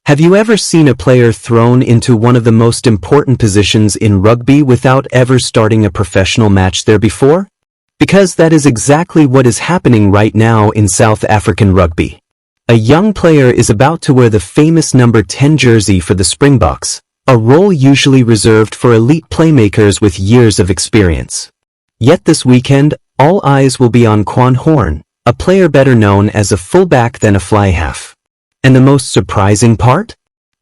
Have you ever seen a player thrown into one of the most important positions in rugby without ever starting a professional match there before? Because that is exactly what is happening right now in South African rugby. A young player is about to wear the famous number 10 jersey for the Springboks, a role usually reserved for elite playmakers with years of experience. Yet this weekend, all eyes will be on Quan Horn, a player better known as a fullback than a fly half. And the most surprising part?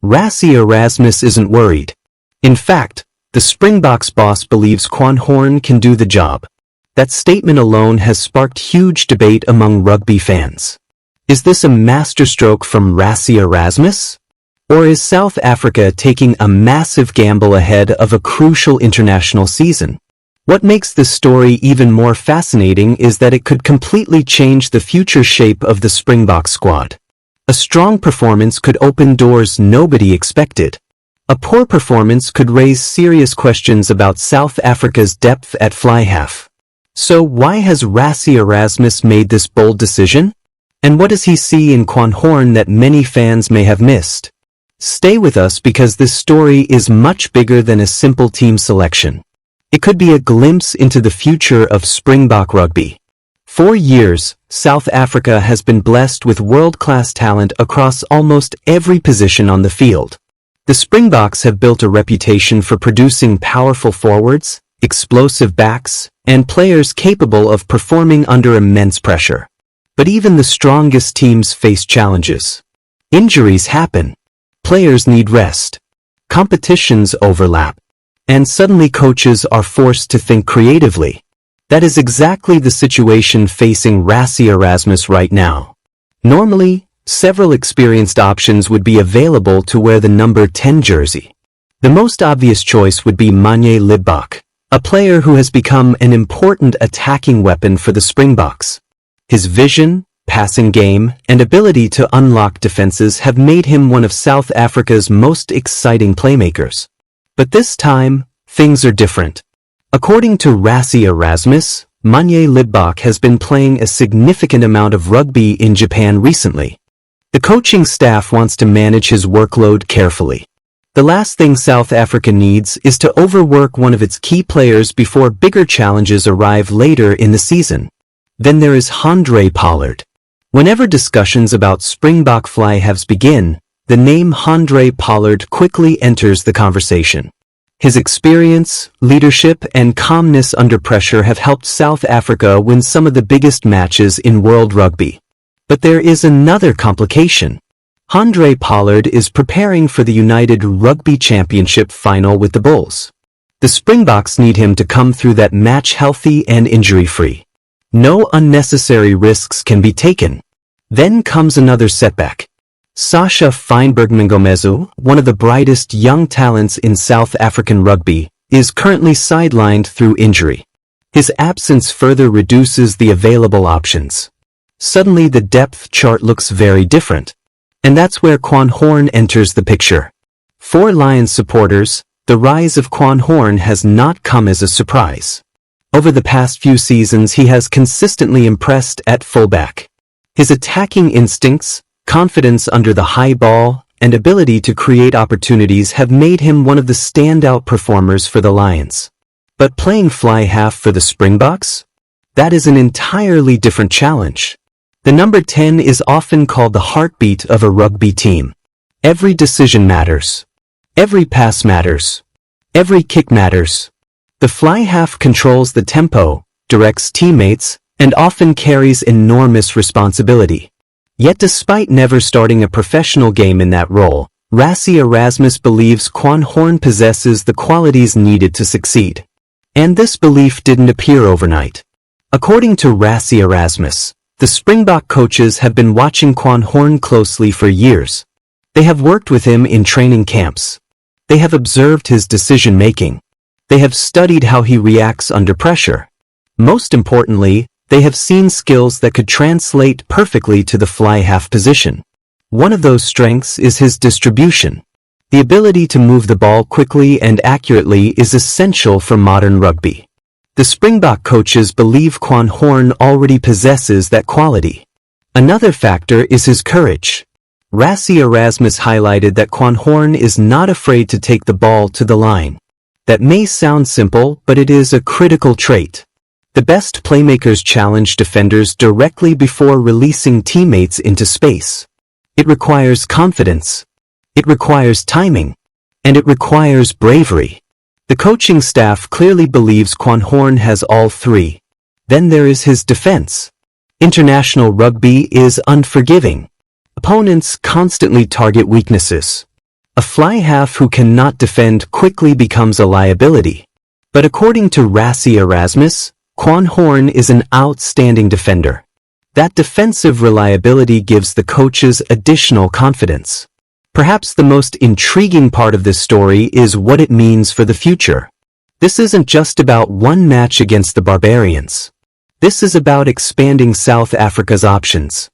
Rassie Erasmus isn't worried. In fact, the Springboks boss believes Quan Horn can do the job. That statement alone has sparked huge debate among rugby fans. Is this a masterstroke from Rassie Erasmus? Or is South Africa taking a massive gamble ahead of a crucial international season? What makes this story even more fascinating is that it could completely change the future shape of the Springbok squad. A strong performance could open doors nobody expected. A poor performance could raise serious questions about South Africa's depth at fly half. So why has Rassie Erasmus made this bold decision? And what does he see in Quan Horn that many fans may have missed? Stay with us because this story is much bigger than a simple team selection. It could be a glimpse into the future of Springbok rugby. For years, South Africa has been blessed with world-class talent across almost every position on the field. The Springboks have built a reputation for producing powerful forwards, explosive backs, and players capable of performing under immense pressure. But even the strongest teams face challenges. Injuries happen. Players need rest. Competitions overlap. And suddenly coaches are forced to think creatively. That is exactly the situation facing Rassie Erasmus right now. Normally, several experienced options would be available to wear the number 10 jersey. The most obvious choice would be Manie Libbok, a player who has become an important attacking weapon for the Springboks. His vision, passing game, and ability to unlock defenses have made him one of South Africa's most exciting playmakers. But this time, things are different. According to Rassie Erasmus, Manie Libbok has been playing a significant amount of rugby in Japan recently. The coaching staff wants to manage his workload carefully. The last thing South Africa needs is to overwork one of its key players before bigger challenges arrive later in the season. Then there is Handré Pollard. Whenever discussions about Springbok fly halves begin, the name Handré Pollard quickly enters the conversation. His experience, leadership, and calmness under pressure have helped South Africa win some of the biggest matches in world rugby. But there is another complication. Handré Pollard is preparing for the United Rugby Championship final with the Bulls. The Springboks need him to come through that match healthy and injury-free. No unnecessary risks can be taken. Then comes another setback. Sacha Feinberg-Mngomezulu, one of the brightest young talents in South African rugby, is currently sidelined through injury. His absence further reduces the available options. Suddenly the depth chart looks very different. And that's where Quan Horn enters the picture. For Lions supporters, the rise of Quan Horn has not come as a surprise. Over the past few seasons he has consistently impressed at fullback. His attacking instincts, confidence under the high ball, and ability to create opportunities have made him one of the standout performers for the Lions. But playing fly half for the Springboks? That is an entirely different challenge. The number 10 is often called the heartbeat of a rugby team. Every decision matters. Every pass matters. Every kick matters. The fly half controls the tempo, directs teammates, and often carries enormous responsibility. Yet despite never starting a professional game in that role, Rassie Erasmus believes Quan Horn possesses the qualities needed to succeed. And this belief didn't appear overnight. According to Rassie Erasmus, the Springbok coaches have been watching Quan Horn closely for years. They have worked with him in training camps. They have observed his decision-making. They have studied how he reacts under pressure. Most importantly, they have seen skills that could translate perfectly to the fly half position. One of those strengths is his distribution. The ability to move the ball quickly and accurately is essential for modern rugby. The Springbok coaches believe Quan Horn already possesses that quality. Another factor is his courage. Rassie Erasmus highlighted that Quan Horn is not afraid to take the ball to the line. That may sound simple, but it is a critical trait. The best playmakers challenge defenders directly before releasing teammates into space. It requires confidence. It requires timing. And it requires bravery. The coaching staff clearly believes Quan Horn has all three. Then there is his defense. International rugby is unforgiving. Opponents constantly target weaknesses. A fly half who cannot defend quickly becomes a liability. But according to Rassie Erasmus, Quan Horn is an outstanding defender. That defensive reliability gives the coaches additional confidence. Perhaps the most intriguing part of this story is what it means for the future. This isn't just about one match against the Barbarians. This is about expanding South Africa's options.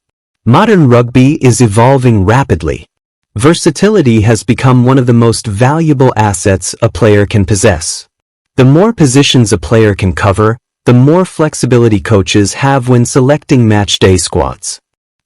Modern rugby is evolving rapidly. Versatility has become one of the most valuable assets a player can possess. The more positions a player can cover, the more flexibility coaches have when selecting matchday squads.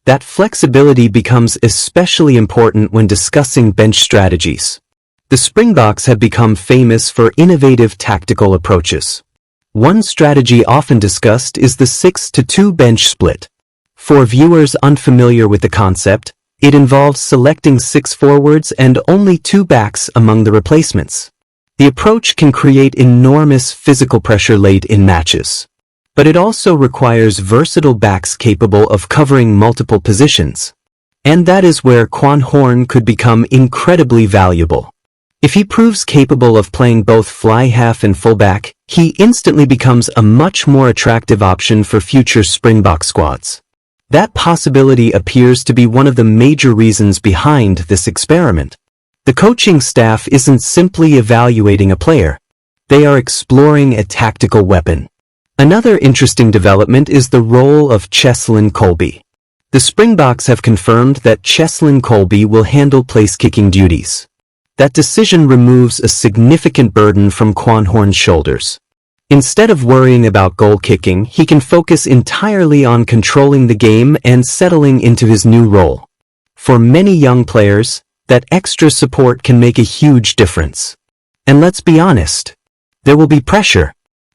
That flexibility becomes especially important when discussing bench strategies. The Springboks have become famous for innovative tactical approaches. One strategy often discussed is the 6-2 bench split. For viewers unfamiliar with the concept, it involves selecting 6 forwards and only 2 backs among the replacements. The approach can create enormous physical pressure late in matches. But it also requires versatile backs capable of covering multiple positions. And that is where Quan Horn could become incredibly valuable. If he proves capable of playing both fly half and fullback, he instantly becomes a much more attractive option for future Springbok squads. That possibility appears to be one of the major reasons behind this experiment. The coaching staff isn't simply evaluating a player. They are exploring a tactical weapon. Another interesting development is the role of Cheslin Kolbe. The Springboks have confirmed that Cheslin Kolbe will handle place-kicking duties. That decision removes a significant burden from Quan Horn's shoulders. Instead of worrying about goal kicking, he can focus entirely on controlling the game and settling into his new role. For many young players, that extra support can make a huge difference. And let's be honest, there will be pressure.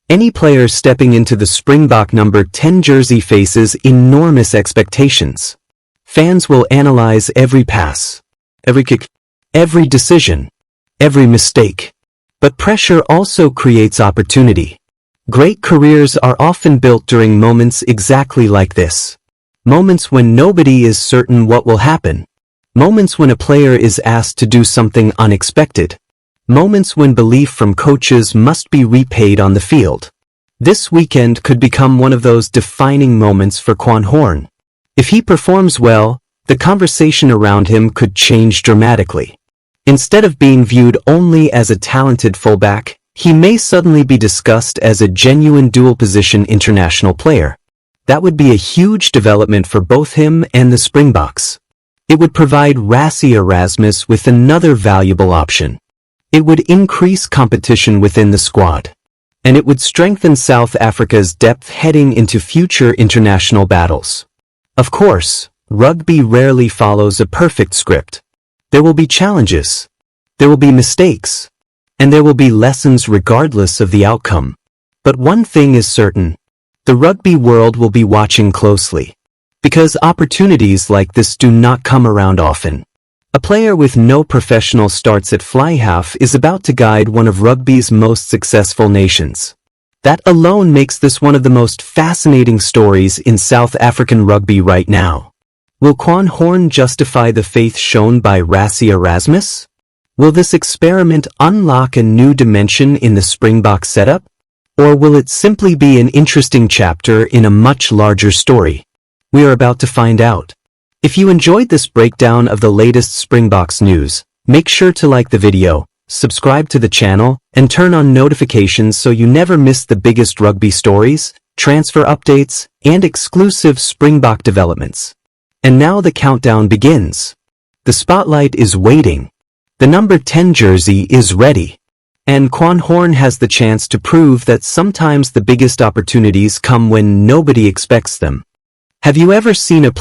Any player stepping into the Springbok number 10 jersey faces enormous expectations. Fans will analyze every pass, every kick, every decision, every mistake. But pressure also creates opportunity. Great careers are often built during moments exactly like this. Moments when nobody is certain what will happen. Moments when a player is asked to do something unexpected. Moments when belief from coaches must be repaid on the field. This weekend could become one of those defining moments for Quan Horn. If he performs well, the conversation around him could change dramatically. Instead of being viewed only as a talented fullback, he may suddenly be discussed as a genuine dual-position international player. That would be a huge development for both him and the Springboks. It would provide Rassie Erasmus with another valuable option. It would increase competition within the squad. And it would strengthen South Africa's depth heading into future international battles. Of course, rugby rarely follows a perfect script. There will be challenges. There will be mistakes. And there will be lessons regardless of the outcome. But one thing is certain. The rugby world will be watching closely. Because opportunities like this do not come around often. A player with no professional starts at fly half is about to guide one of rugby's most successful nations. That alone makes this one of the most fascinating stories in South African rugby right now. Will Quan Horn justify the faith shown by Rassie Erasmus? Will this experiment unlock a new dimension in the Springbok setup? Or will it simply be an interesting chapter in a much larger story? We are about to find out. If you enjoyed this breakdown of the latest Springboks news, make sure to like the video, subscribe to the channel, and turn on notifications so you never miss the biggest rugby stories, transfer updates, and exclusive Springbok developments. And now the countdown begins. The spotlight is waiting. The number 10 jersey is ready. And Quan Horn has the chance to prove that sometimes the biggest opportunities come when nobody expects them. Have you ever seen a